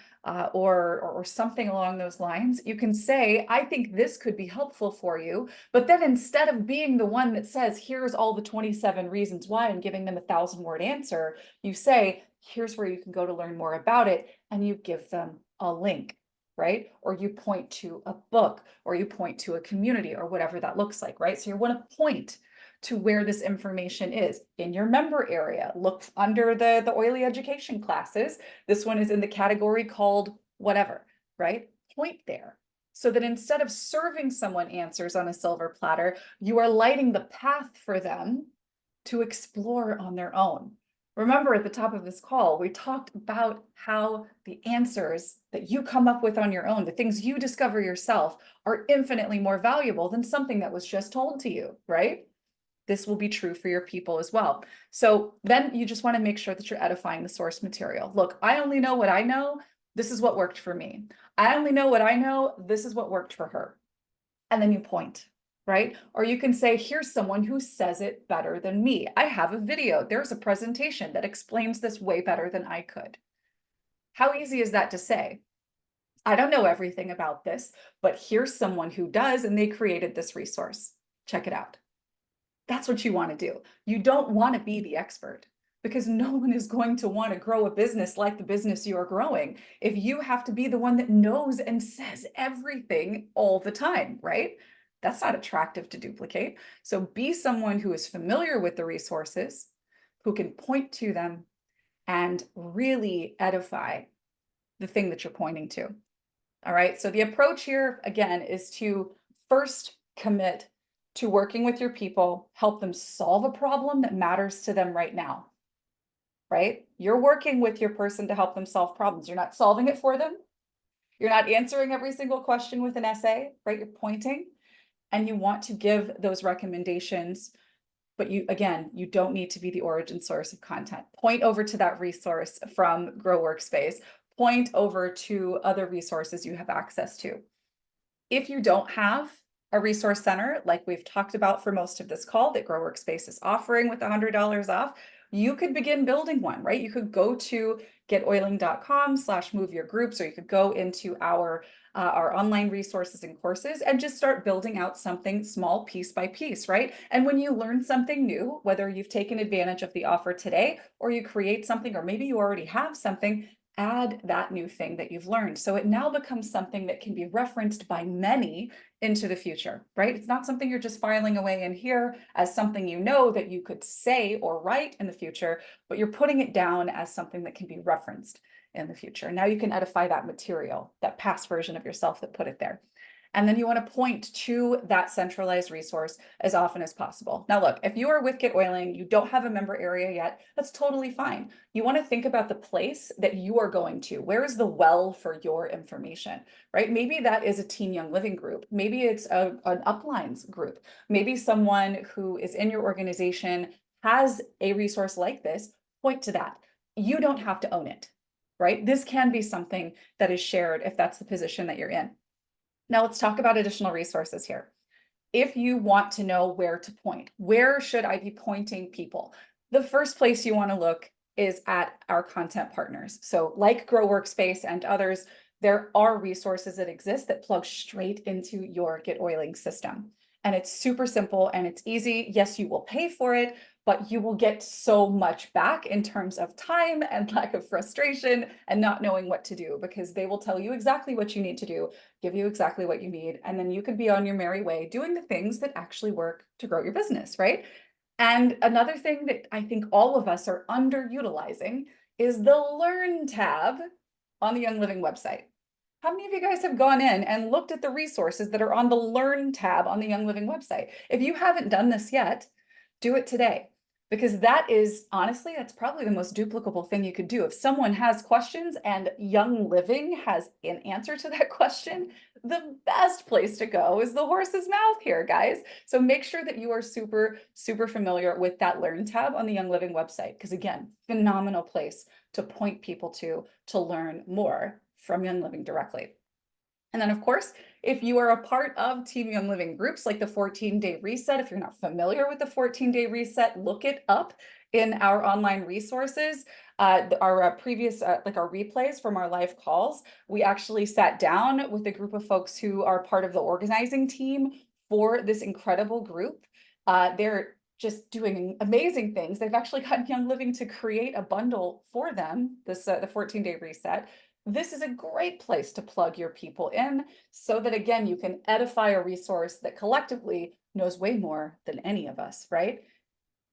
or something along those lines, you can say, I think this could be helpful for you. But then instead of being the one that says, here's all the 27 reasons why, and giving them a 1,000-word answer, you say, here's where you can go to learn more about it, and you give them a link, right? Or you point to a book, or you point to a community, or whatever that looks like, right? So you want to point to where this information is in your member area. Look under the Oily Education classes. This one is in the category called whatever, right? Point there, so that instead of serving someone answers on a silver platter, you are lighting the path for them to explore on their own. Remember, at the top of this call, we talked about how the answers that you come up with on your own, the things you discover yourself, are infinitely more valuable than something that was just told to you, right? This will be true for your people as well. So then you just want to make sure that you're edifying the source material. Look, I only know what I know. This is what worked for me. I only know what I know. This is what worked for her. And then you point, right? Or you can say, here's someone who says it better than me. I have a video. There's a presentation that explains this way better than I could. How easy is that to say? I don't know everything about this, but here's someone who does, and they created this resource. Check it out. That's what you want to do. You don't want to be the expert, because no one is going to want to grow a business like the business you are growing if you have to be the one that knows and says everything all the time, right? That's not attractive to duplicate. So be someone who is familiar with the resources, who can point to them and really edify the thing that you're pointing to. All right. So the approach here, again, is to first commit to working with your people, help them solve a problem that matters to them right now, right? You're working with your person to help them solve problems. You're not solving it for them. You're not answering every single question with an essay, right? You're pointing, and you want to give those recommendations, but you, again, you don't need to be the origin source of content. Point over to that resource from Grow Workspace. Point over to other resources you have access to. If you don't have a resource center, like we've talked about for most of this call, that Grow Workspace is offering with $100 off, you could begin building one, right? You could go to getoiling.com/moveyourgroups, or you could go into our online resources and courses and just start building out something small, piece by piece, right? And when you learn something new, whether you've taken advantage of the offer today, or you create something, or maybe you already have something, add that new thing that you've learned. So it now becomes something that can be referenced by many into the future, right? It's not something you're just filing away in here as something you know that you could say or write in the future, but you're putting it down as something that can be referenced in the future. Now you can edify that material, that past version of yourself that put it there. And then you want to point to that centralized resource as often as possible. Now, look, if you are with Get Oiling, you don't have a member area yet, that's totally fine. You want to think about the place that you are going to. Where is the well for your information, right? Maybe that is a Team Young Living group. Maybe it's an uplines group. Maybe someone who is in your organization has a resource like this. Point to that. You don't have to own it, right? This can be something that is shared if that's the position that you're in. Now let's talk about additional resources here. If you want to know where to point, where should I be pointing people? The first place you want to look is at our content partners. So like Grow Workspace and others, there are resources that exist that plug straight into your Get Oiling system. and it's super simple and it's easy. Yes, you will pay for it, but you will get so much back in terms of time and lack of frustration and not knowing what to do, because they will tell you exactly what you need to do, give you exactly what you need, and then you can be on your merry way doing the things that actually work to grow your business, right? And another thing that I think all of us are underutilizing is the Learn tab on the Young Living website. How many of you guys have gone in and looked at the resources that are on the Learn tab on the Young Living website? If you haven't done this yet, do it today, because that is, honestly, that's probably the most duplicable thing you could do. If someone has questions and Young Living has an answer to that question, the best place to go is the horse's mouth here, guys. So make sure that you are super, super familiar with that Learn tab on the Young Living website, because again, phenomenal place to point people to learn more from Young Living directly. And then, of course, if you are a part of Team Young Living groups like the 14-day reset, if you're not familiar with the 14-day reset, look it up in our online resources. Our previous, like our replays from our live calls, we actually sat down with a group of folks who are part of the organizing team for this incredible group. They're just doing amazing things. They've actually gotten Young Living to create a bundle for them, this the 14-day reset. This is a great place to plug your people in so that, again, you can edify a resource that collectively knows way more than any of us, right?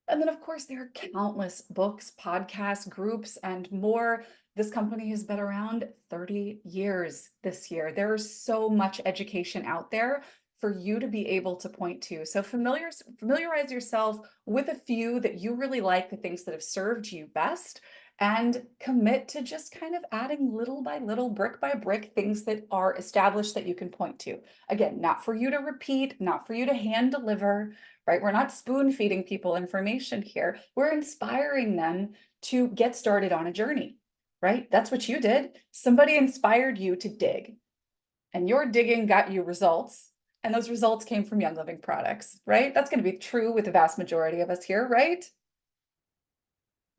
And then, of course, there are countless books, podcasts, groups, and more. This company has been around 30 years this year. There is so much education out there for you to be able to point to. So familiarize yourself with a few that you really like, the things that have served you best, and commit to just kind of adding little by little, brick by brick, things that are established that you can point to. Again, not for you to repeat, not for you to hand deliver, right? We're not spoon feeding people information here. We're inspiring them to get started on a journey, right? That's what you did. Somebody inspired you to dig, and your digging got you results. And those results came from Young Living products, right? That's going to be true with the vast majority of us here, right?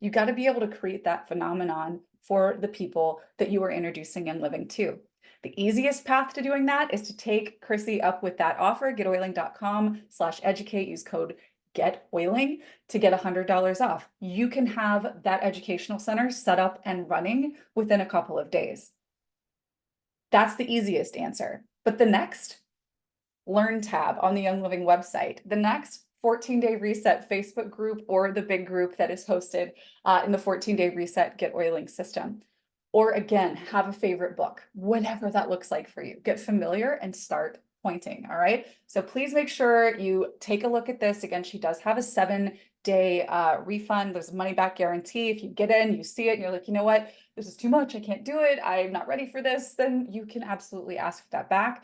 You got to be able to create that phenomenon for the people that you are introducing Young Living to. The easiest path to doing that is to take Chrissy up with that offer, getoiling.com/educate, use code GETOILING to get $100 off. You can have that educational center set up and running within a couple of days. That's the easiest answer. But the next, Learn tab on the Young Living website. The next, 14-day reset Facebook group, or the big group that is hosted in the 14-day reset Get Oiling system. Or again, have a favorite book, whatever that looks like for you. Get familiar and start pointing, all right? So please make sure you take a look at this. Again, she does have a 7-day refund. There's a money back guarantee. If you get in, you see it, and you're like, you know what, this is too much, I can't do it, I'm not ready for this, then you can absolutely ask for that back.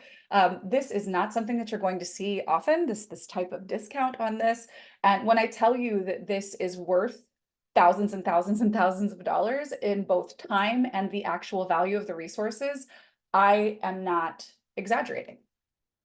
This is not something that you're going to see often, this type of discount on this. And when I tell you that this is worth thousands and thousands and thousands of dollars in both time and the actual value of the resources, I am not exaggerating,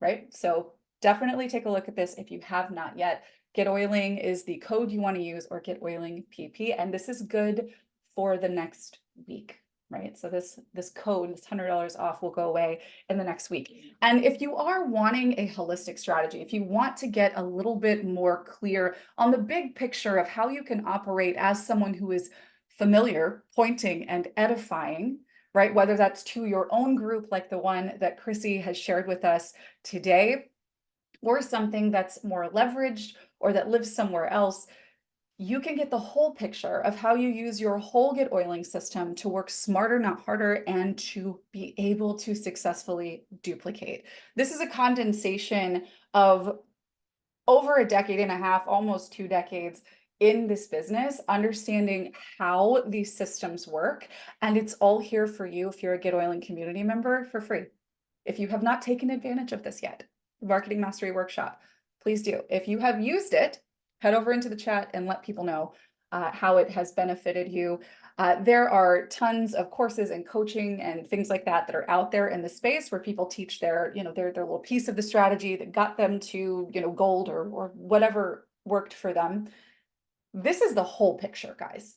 right? So definitely take a look at this if you have not yet. Get Oiling is the code you want to use, or Get Oiling PP, and this is good for the next week, right? So this code, this $100 off, will go away in the next week. And if you are wanting a holistic strategy, if you want to get a little bit more clear on the big picture of how you can operate as someone who is familiar, pointing and edifying, right? Whether that's to your own group, like the one that Chrissy has shared with us today, or something that's more leveraged or that lives somewhere else, you can get the whole picture of how you use your whole Get Oiling system to work smarter, not harder, and to be able to successfully duplicate. This is a condensation of over a decade and a half, almost 2 decades in this business, understanding how these systems work. And it's all here for you if you're a Get Oiling community member for free. If you have not taken advantage of this yet, the Marketing Mastery Workshop, please do. If you have used it, head over into the chat and let people know how it has benefited you. There are tons of courses and coaching and things like that that are out there in the space where people teach their little piece of the strategy that got them to, gold or whatever worked for them. This is the whole picture, guys.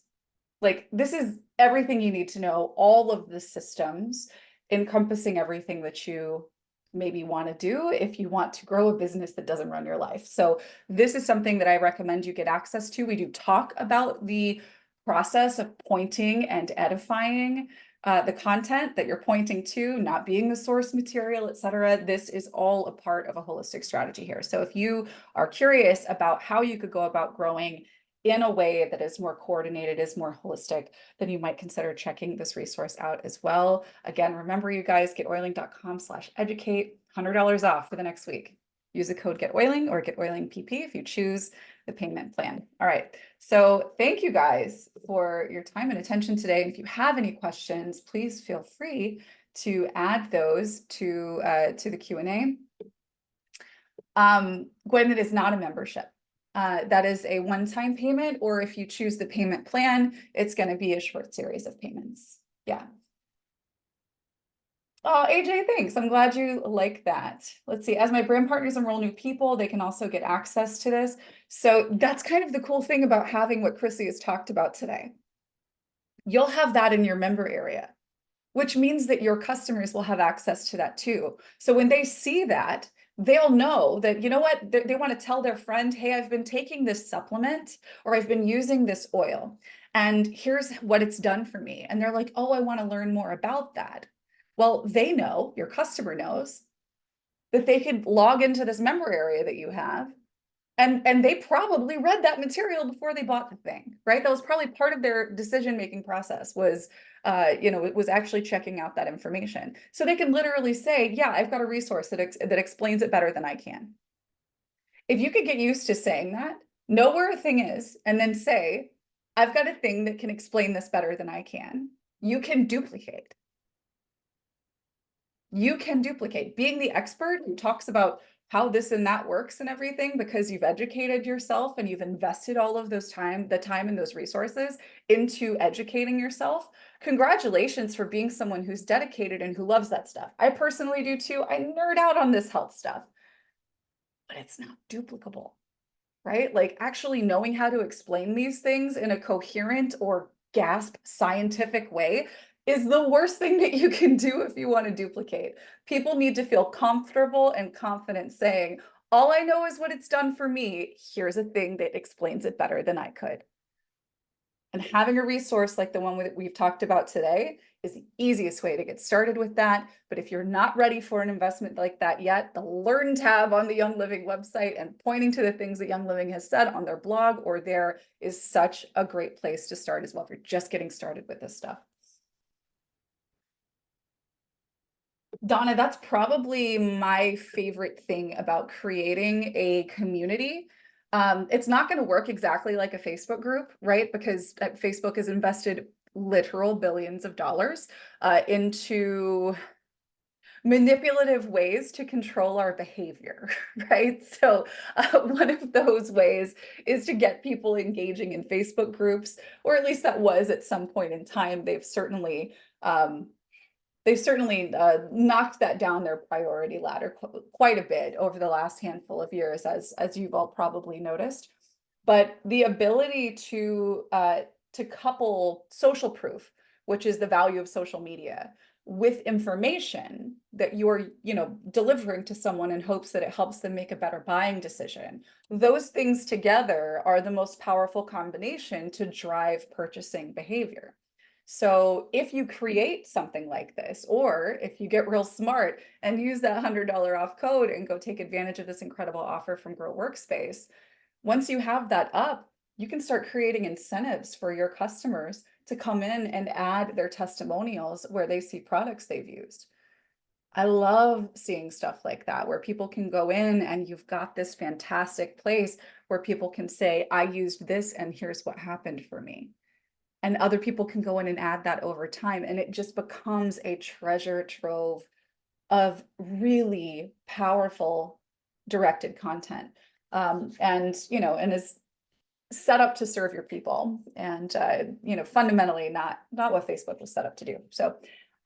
Like, this is everything you need to know, all of the systems encompassing everything that you maybe want to do if you want to grow a business that doesn't run your life. So this is something that I recommend you get access to. We do talk about the process of pointing and edifying the content that you're pointing to, not being the source material, et cetera. This is all a part of a holistic strategy here. So if you are curious about how you could go about growing in a way that is more coordinated, is more holistic, then you might consider checking this resource out as well. Again, remember you guys, getoiling.com/educate, $100 off for the next week. Use the code GetOiling or GetOilingPP if you choose the payment plan. All right. So thank you guys for your time and attention today. And if you have any questions, please feel free to add those to the Q&A. Gwen, it is not a membership. That is a one-time payment, or if you choose the payment plan, it's going to be a short series of payments. Yeah. Oh, AJ, thanks. I'm glad you like that. Let's see. As my brand partners enroll new people, they can also get access to this. So that's kind of the cool thing about having what Chrissy has talked about today. You'll have that in your member area, which means that your customers will have access to that too. So when they see that, they'll know that, you know what, they want to tell their friend, hey, I've been taking this supplement or I've been using this oil and here's what it's done for me. And they're like, oh, I want to learn more about that. Well, they know, your customer knows that they could log into this member area that you have. And they probably read that material before they bought the thing, right? That was probably part of their decision-making process was, it was actually checking out that information. So they can literally say, yeah, I've got a resource that explains it better than I can. If you could get used to saying that, know where a thing is, and then say, I've got a thing that can explain this better than I can, you can duplicate. You can duplicate. Being the expert who talks about how this and that works and everything because you've educated yourself and you've invested all of the time and those resources into educating yourself. Congratulations for being someone who's dedicated and who loves that stuff. I personally do too. I nerd out on this health stuff, but it's not duplicable, right? Like actually knowing how to explain these things in a coherent or gasp scientific way is the worst thing that you can do if you want to duplicate. People need to feel comfortable and confident saying, all I know is what it's done for me. Here's a thing that explains it better than I could. And having a resource like the one that we've talked about today is the easiest way to get started with that. But if you're not ready for an investment like that yet, the Learn tab on the Young Living website and pointing to the things that Young Living has said on their blog or there is such a great place to start as well if you're just getting started with this stuff. Donna, that's probably my favorite thing about creating a community. It's not going to work exactly like a Facebook group, right? Because Facebook has invested literal billions of dollars into manipulative ways to control our behavior, right? So one of those ways is to get people engaging in Facebook groups, or at least that was at some point in time. They've certainly knocked that down their priority ladder quite a bit over the last handful of years, as you've all probably noticed. But the ability to couple social proof, which is the value of social media, with information that you're delivering to someone in hopes that it helps them make a better buying decision, those things together are the most powerful combination to drive purchasing behavior. So if you create something like this, or if you get real smart and use that $100 off code and go take advantage of this incredible offer from Grow Workspace, once you have that up, you can start creating incentives for your customers to come in and add their testimonials where they see products they've used. I love seeing stuff like that, where people can go in and you've got this fantastic place where people can say, I used this and here's what happened for me. And other people can go in and add that over time. And it just becomes a treasure trove of really powerful directed content. And is set up to serve your people and, fundamentally not what Facebook was set up to do. So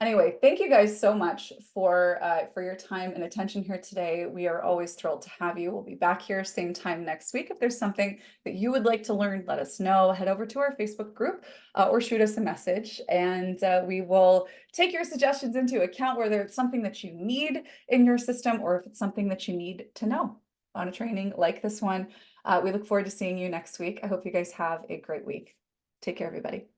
Anyway, thank you guys so much for your time and attention here today. We are always thrilled to have you. We'll be back here same time next week. If there's something that you would like to learn, let us know. Head over to our Facebook group or shoot us a message, and we will take your suggestions into account, whether it's something that you need in your system or if it's something that you need to know on a training like this one. We look forward to seeing you next week. I hope you guys have a great week. Take care, everybody.